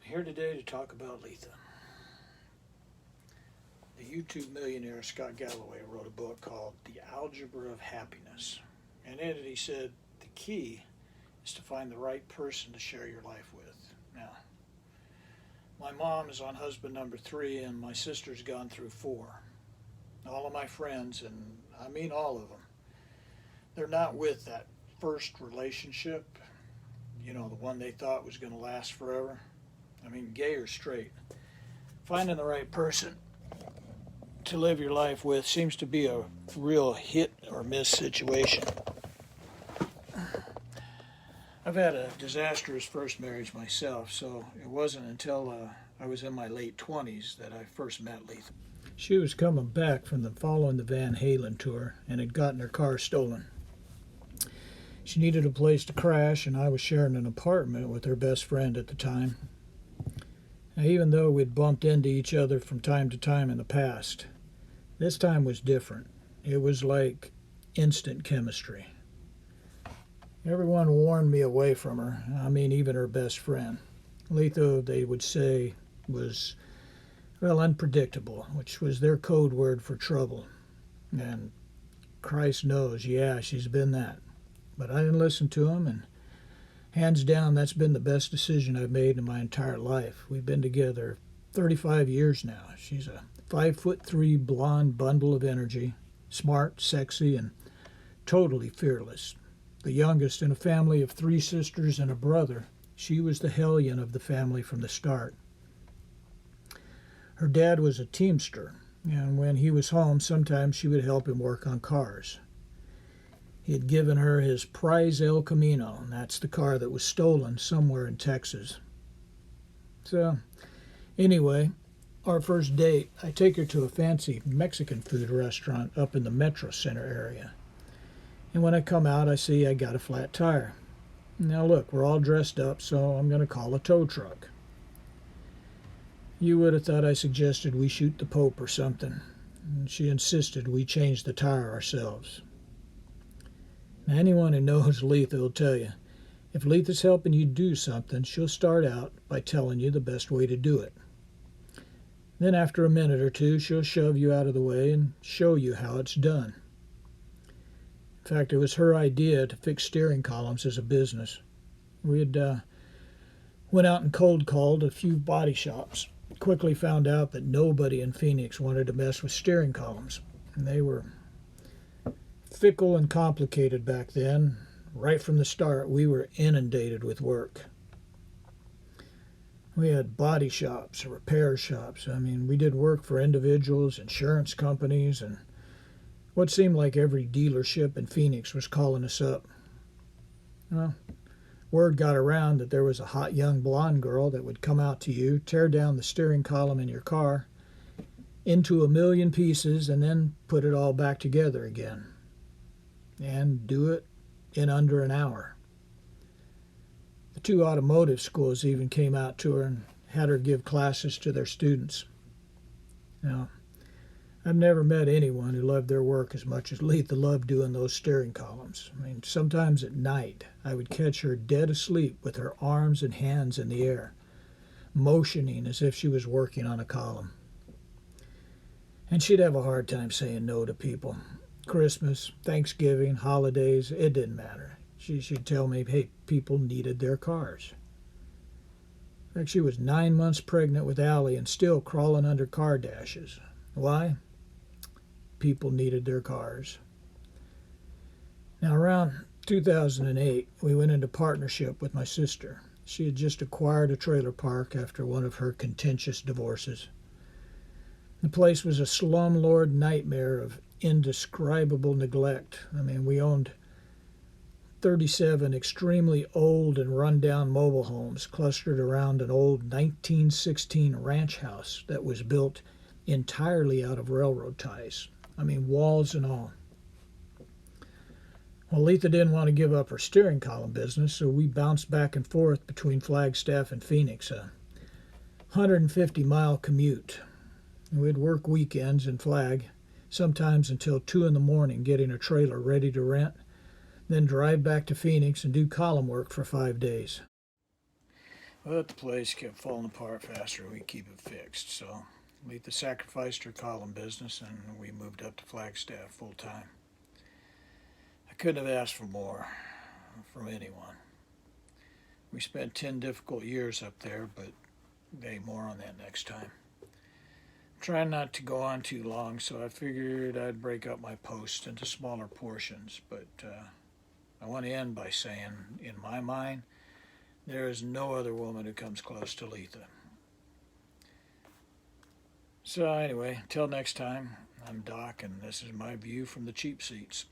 Here today to talk about Letha. The YouTube millionaire Scott Galloway wrote a book called The Algebra of Happiness. And in it he said the key is to find the right person to share your life with. Now, my mom is on husband number 3 and my sister's gone through 4. All of my friends, and I mean all of them, they're not with that first relationship, the one they thought was going to last forever. I mean, gay or straight. Finding the right person to live your life with seems to be a real hit or miss situation. I've had a disastrous first marriage myself, so it wasn't until I was in my late 20s that I first met Letha. She was coming back from following the Van Halen tour and had gotten her car stolen. She needed a place to crash, and I was sharing an apartment with her best friend at the time. Now, even though we'd bumped into each other from time to time in the past, this time was different. It was like instant chemistry. Everyone warned me away from her. I mean, even her best friend. Letha, they would say, was, unpredictable, which was their code word for trouble. And Christ knows, yeah, she's been that. But I didn't listen to him, and hands down, that's been the best decision I've made in my entire life. We've been together 35 years now. She's a 5'3" blonde bundle of energy, smart, sexy, and totally fearless. The youngest in a family of 3 sisters and a brother, she was the hellion of the family from the start. Her dad was a teamster, and when he was home, sometimes she would help him work on cars. He had given her his prize El Camino, and that's the car that was stolen somewhere in Texas. So, anyway, our first date, I take her to a fancy Mexican food restaurant up in the Metro Center area. And when I come out, I see I got a flat tire. Now look, we're all dressed up, so I'm going to call a tow truck. You would have thought I suggested we shoot the Pope or something. And she insisted we change the tire ourselves. Now, anyone who knows Letha will tell you, if Letha's helping you do something, she'll start out by telling you the best way to do it. Then after a minute or two, she'll shove you out of the way and show you how it's done. In fact, it was her idea to fix steering columns as a business. We had went out and cold called a few body shops. Quickly found out that nobody in Phoenix wanted to mess with steering columns. And they were fickle and complicated back then. Right from the start, we were inundated with work. We had body shops, repair shops. I mean, we did work for individuals, insurance companies, and what seemed like every dealership in Phoenix was calling us up. Well, word got around that there was a hot young blonde girl that would come out to you, tear down the steering column in your car into a million pieces, and then put it all back together again. And do it in under an hour. The 2 automotive schools even came out to her and had her give classes to their students. Now, I've never met anyone who loved their work as much as Letha loved doing those steering columns. I mean, sometimes at night, I would catch her dead asleep with her arms and hands in the air, motioning as if she was working on a column. And she'd have a hard time saying no to people. Christmas, Thanksgiving, holidays, it didn't matter. She'd tell me, hey, people needed their cars. In fact, she was 9 months pregnant with Allie and still crawling under car dashes. Why? People needed their cars. Now, around 2008, we went into partnership with my sister. She had just acquired a trailer park after one of her contentious divorces. The place was a slumlord nightmare of indescribable neglect. I mean, we owned 37 extremely old and run-down mobile homes clustered around an old 1916 ranch house that was built entirely out of railroad ties. I mean, walls and all. Well, Letha didn't want to give up her steering column business, so we bounced back and forth between Flagstaff and Phoenix, a 150-mile commute. We'd work weekends in Flag, sometimes until 2 in the morning getting a trailer ready to rent, then drive back to Phoenix and do column work for 5 days. But the place kept falling apart faster than we keep it fixed, so Letha sacrificed her column business and we moved up to Flagstaff full time. I couldn't have asked for more from anyone. We spent 10 difficult years up there, but hey, more on that next time. I'm trying not to go on too long, so I figured I'd break up my post into smaller portions, but I want to end by saying, in my mind, there is no other woman who comes close to Letha. So anyway, till next time, I'm Doc, and this is my view from the cheap seats.